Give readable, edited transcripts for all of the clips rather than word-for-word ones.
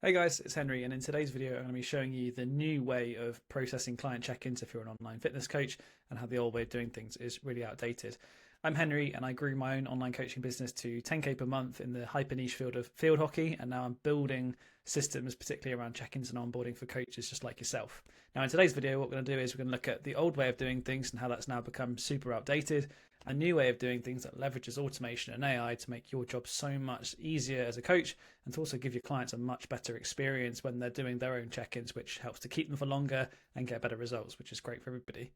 Hey guys, it's Henry, and in today's video I'm going to be showing you the new way of processing client check-ins if you're an online fitness coach, and how the old way of doing things is really outdated. I'm Henry, and I grew my own online coaching business to 10k per month in the hyper niche field of field hockey, and now I'm building systems particularly around check-ins and onboarding for coaches just like yourself. Now in today's video what we're going to do is we're going to look at the old way of doing things and how that's now become super outdated, a new way of doing things that leverages automation and AI to make your job so much easier as a coach, and to also give your clients a much better experience when they're doing their own check-ins, which helps to keep them for longer and get better results, which is great for everybody.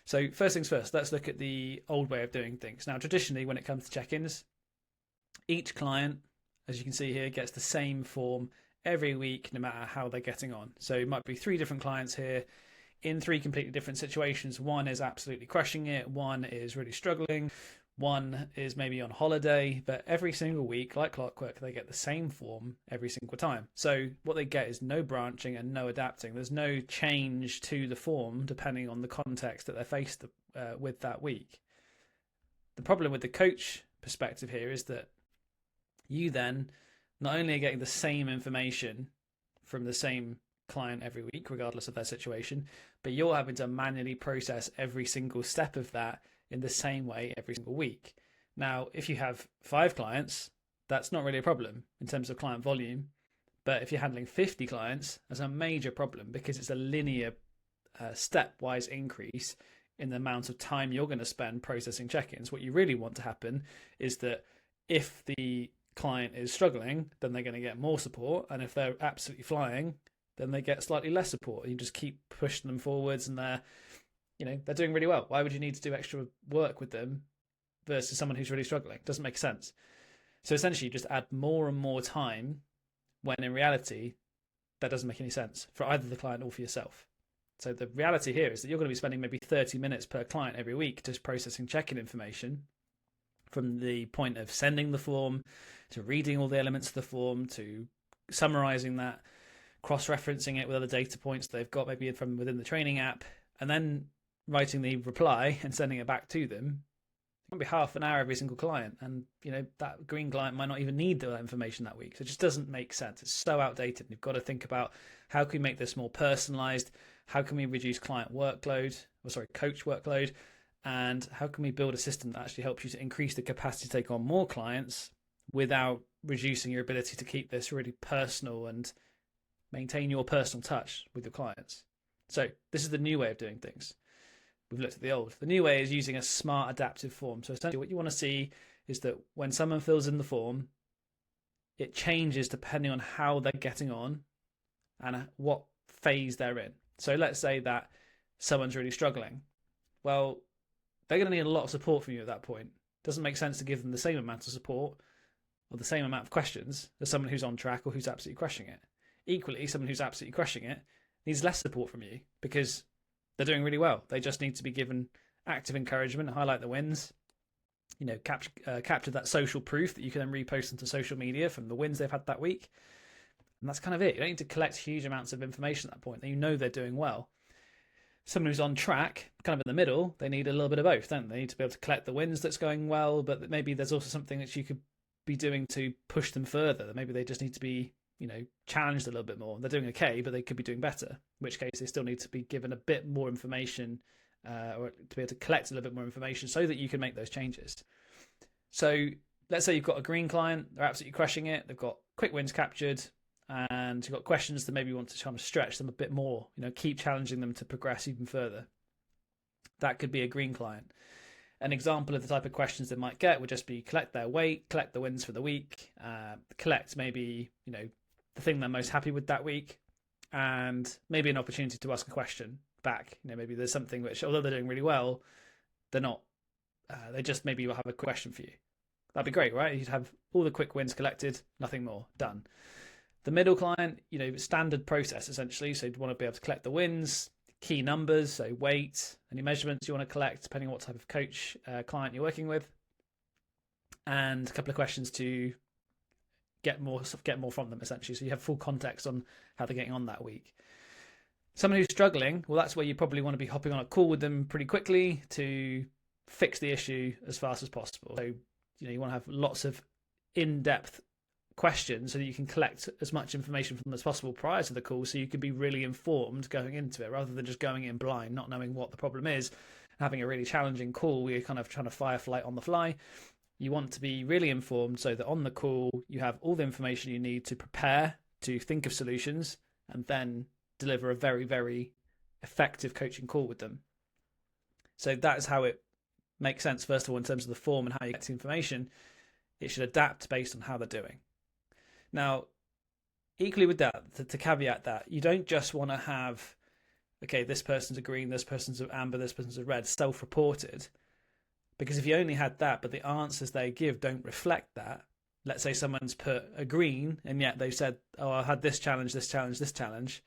So first things first, let's look at the old way of doing things. Now, traditionally, when it comes to check-ins, each client, as you can see here, gets the same form every week, no matter how they're getting on. So it might be 3 different clients here in 3 completely different situations. One is absolutely crushing it, one is really struggling, one is maybe on holiday, but every single week, like clockwork, they get the same form every single time. So what they get is no branching and no adapting. There's no change to the form depending on the context that they're faced with that week. The problem with the coach perspective here is that you then not only are getting the same information from the same client every week, regardless of their situation, but you're having to manually process every single step of that in the same way every single week. Now, if you have 5 clients, that's not really a problem in terms of client volume. But if you're handling 50 clients, that's a major problem because it's a linear stepwise increase in the amount of time you're going to spend processing check-ins. What you really want to happen is that if the client is struggling, then they're going to get more support. And if they're absolutely flying, then they get slightly less support. You just keep pushing them forwards and they're doing really well. Why would you need to do extra work with them versus someone who's really struggling? It doesn't make sense. So essentially you just add more and more time when in reality that doesn't make any sense for either the client or for yourself. So the reality here is that you're going to be spending maybe 30 minutes per client every week just processing check-in information, from the point of sending the form to reading all the elements of the form to summarizing that, cross-referencing it with other data points they've got maybe from within the training app, and then writing the reply and sending it back to them. It might be half an hour every single client, and that green client might not even need that information that week. So it just doesn't make sense. It's so outdated. You've got to think about how can we make this more personalized, how can we reduce coach workload, and how can we build a system that actually helps you to increase the capacity to take on more clients without reducing your ability to keep this really personal and maintain your personal touch with your clients. So this is the new way of doing things. We've looked at the old. The new way is using a smart adaptive form. So essentially what you want to see is that when someone fills in the form, it changes depending on how they're getting on and what phase they're in. So let's say that someone's really struggling. Well, they're going to need a lot of support from you at that point. It doesn't make sense to give them the same amount of support or the same amount of questions as someone who's on track or who's absolutely crushing it. Equally, someone who's absolutely crushing it needs less support from you because they're doing really well. They just need to be given active encouragement, highlight the wins, capture that social proof that you can then repost onto social media from the wins they've had that week. And that's kind of it. You don't need to collect huge amounts of information at that point. You know they're doing well. Someone who's on track, kind of in the middle, they need a little bit of both, don't they? They need to be able to collect the wins that's going well, but maybe there's also something that you could be doing to push them further. Maybe they just need to be challenged a little bit more. They're doing okay, but they could be doing better, in which case they still need to be given a bit more information or to be able to collect a little bit more information so that you can make those changes. So let's say you've got a green client, they're absolutely crushing it, they've got quick wins captured, and you've got questions that maybe you want to kind of stretch them a bit more, keep challenging them to progress even further. That could be a green client. An example of the type of questions they might get would just be collect their weight, collect the wins for the week, collect maybe, the thing they're most happy with that week, and maybe an opportunity to ask a question back. Maybe there's something which, although they're doing really well, they're not, they just maybe will have a question for you. That'd be great, right? You'd have all the quick wins collected, nothing more, done. The middle client, standard process essentially. So you'd want to be able to collect the wins, key numbers, so weight, any measurements you want to collect, depending on what type of coach client you're working with, and a couple of questions to get more from them essentially. So you have full context on how they're getting on that week. Someone who's struggling, well, that's where you probably want to be hopping on a call with them pretty quickly to fix the issue as fast as possible. So, you want to have lots of in-depth questions so that you can collect as much information from them as possible prior to the call, so you can be really informed going into it rather than just going in blind, not knowing what the problem is, having a really challenging call where you're kind of trying to firefight on the fly. You want to be really informed so that on the call you have all the information you need to prepare, to think of solutions, and then deliver a very, very effective coaching call with them. So that is how it makes sense, first of all, in terms of the form and how you get the information. It should adapt based on how they're doing. Now, equally with that, to caveat that, you don't just want to have, okay, this person's a green, this person's an amber, this person's a red, self-reported. Because if you only had that, but the answers they give don't reflect that, let's say someone's put a green and yet they've said, oh, I had this challenge, this challenge, this challenge.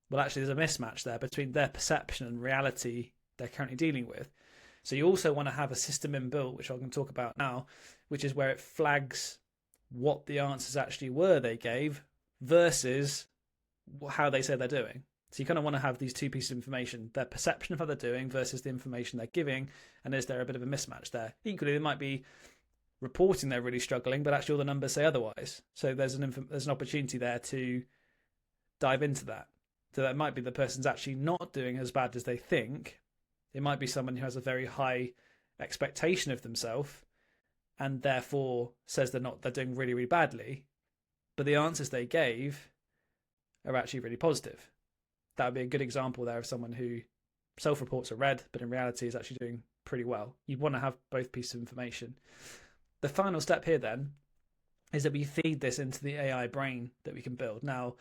Well, actually, there's a mismatch there between their perception and reality they're currently dealing with. So you also want to have a system inbuilt, which I'm going to talk about now, which is where it flags what the answers actually were they gave versus how they say they're doing. So you kind of want to have these two pieces of information, their perception of how they're doing versus the information they're giving, and is there a bit of a mismatch there? Equally, they might be reporting they're really struggling, but actually all the numbers say otherwise. So there's an opportunity there to dive into that. So that might be the person's actually not doing as bad as they think. It might be someone who has a very high expectation of themselves and therefore says they're doing really, really badly, but the answers they gave are actually really positive. That would be a good example there of someone who self-reports are red, but in reality is actually doing pretty well. You'd want to have both pieces of information. The final step here then is that we feed this into the AI brain that we can build. Now,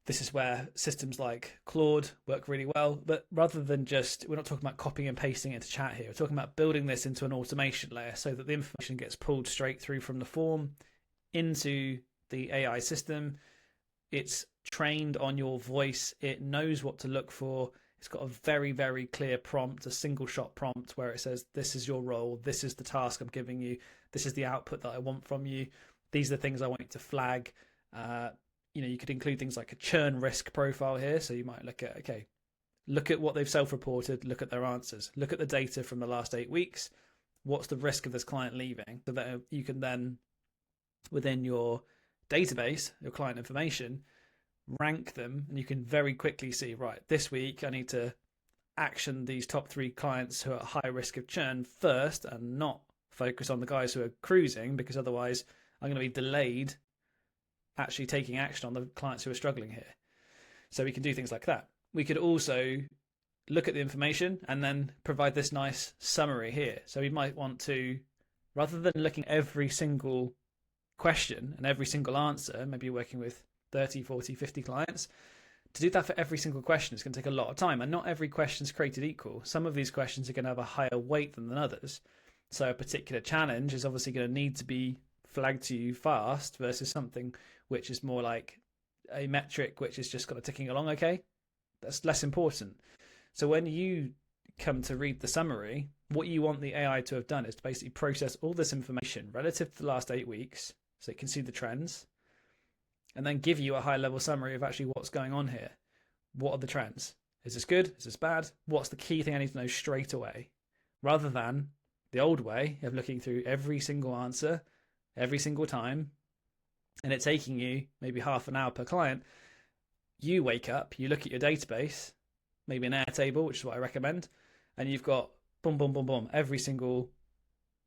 this is where systems like Claude work really well, but rather than we're not talking about copying and pasting it into chat here. We're talking about building this into an automation layer so that the information gets pulled straight through from the form into the AI system. It's trained on your voice. It knows what to look for. It's got a very, very clear prompt, a single shot prompt where it says, this is your role. This is the task I'm giving you. This is the output that I want from you. These are the things I want you to flag. You could include things like a churn risk profile here. So you might look at what they've self-reported, look at their answers, look at the data from the last 8 weeks. What's the risk of this client leaving? So that you can then, within your database, your client information, rank them, and you can very quickly see, right, this week I need to action these top 3 clients who are at high risk of churn first and not focus on the guys who are cruising, because otherwise I'm going to be delayed actually taking action on the clients who are struggling here. So we can do things like that. We could also look at the information and then provide this nice summary here. So we might want to, rather than looking at every single question and every single answer, maybe you're working with 30, 40, 50 clients, to do that for every single question is going to take a lot of time, and not every question is created equal. Some of these questions are going to have a higher weight than others. So a particular challenge is obviously going to need to be flagged to you fast versus something which is more like a metric which is just kind of ticking along okay. That's less important. So when you come to read the summary, what you want the AI to have done is to basically process all this information relative to the last 8 weeks so it can see the trends, and then give you a high level summary of actually what's going on here. What are the trends? Is this good? Is this bad? What's the key thing I need to know straight away? Rather than the old way of looking through every single answer, every single time, and it taking you maybe half an hour per client. You wake up, you look at your database, maybe an Airtable, which is what I recommend, and you've got boom, boom, boom, boom. Every single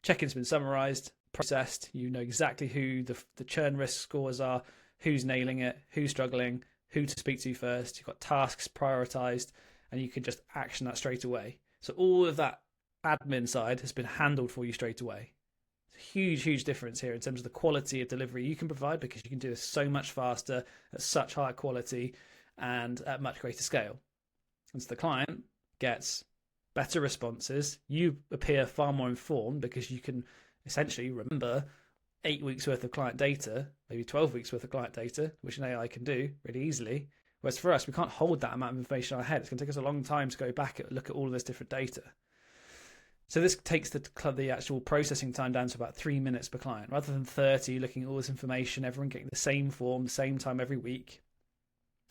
check-in's been summarized, processed. You know exactly who the churn risk scores are, who's nailing it, who's struggling, who to speak to first. You've got tasks prioritized, and you can just action that straight away. So all of that admin side has been handled for you straight away. Huge, huge difference here in terms of the quality of delivery you can provide, because you can do this so much faster at such higher quality and at much greater scale. And so the client gets better responses. You appear far more informed because you can essentially remember 8 weeks worth of client data, maybe 12 weeks worth of client data, which an AI can do really easily. Whereas for us, we can't hold that amount of information in our head. It's going to take us a long time to go back and look at all of this different data. So this takes the actual processing time down to about 3 minutes per client, rather than 30, looking at all this information, everyone getting the same form, the same time every week.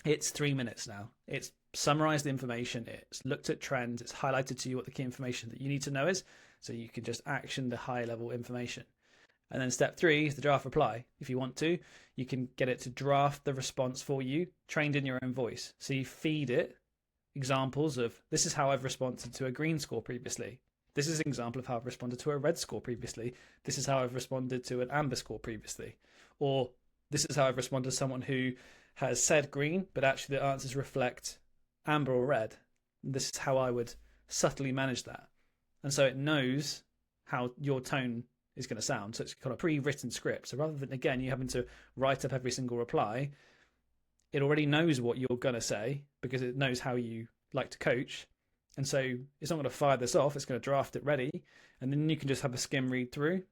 It's 3 minutes now. It's summarized the information. It's looked at trends. It's highlighted to you what the key information that you need to know is, so you can just action the high level information. And then step 3 is the draft reply. If you want to, you can get it to draft the response for you, trained in your own voice. So you feed it examples of, this is how I've responded to a green score previously. This is an example of how I've responded to a red score previously. This is how I've responded to an amber score previously. Or this is how I've responded to someone who has said green, but actually the answers reflect amber or red. This is how I would subtly manage that. And so it knows how your tone is going to sound. So it's got a pre-written script. So rather than, again, you having to write up every single reply, it already knows what you're going to say because it knows how you like to coach. And so it's not going to fire this off. It's going to draft it ready. And then you can just have a skim read through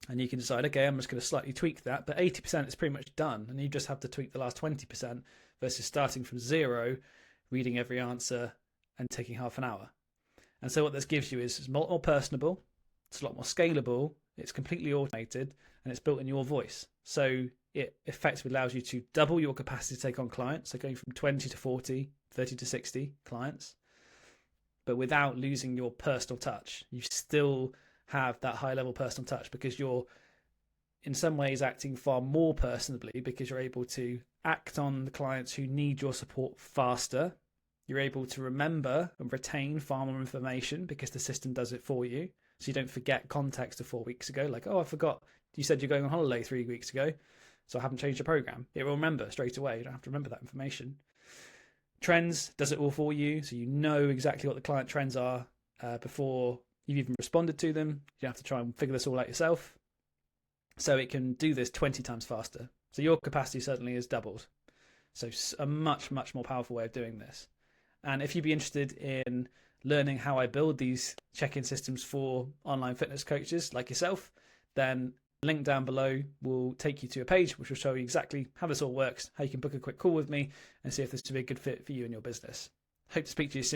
and you can decide, okay, I'm just going to slightly tweak that. But 80% is pretty much done. And you just have to tweak the last 20% versus starting from 0, reading every answer and taking half an hour. And so what this gives you is it's a lot more personable. It's a lot more scalable. It's completely automated and it's built in your voice. So it effectively allows you to double your capacity to take on clients. So going from 20 to 40, 30 to 60 clients, but without losing your personal touch. You still have that high level personal touch because you're in some ways acting far more personably because you're able to act on the clients who need your support faster. You're able to remember and retain far more information because the system does it for you. So you don't forget context of 4 weeks ago. Like, oh, I forgot you said you're going on holiday 3 weeks ago, so I haven't changed the program. It will remember straight away. You don't have to remember that information. Trends does it all for you. So you know exactly what the client trends are before you've even responded to them. You don't have to try and figure this all out yourself. So it can do this 20 times faster. So your capacity certainly is doubled. So a much, much more powerful way of doing this. And if you'd be interested in learning how I build these check-in systems for online fitness coaches like yourself, then the link down below will take you to a page which will show you exactly how this all works, how you can book a quick call with me and see if this would be a good fit for you and your business. Hope to speak to you soon.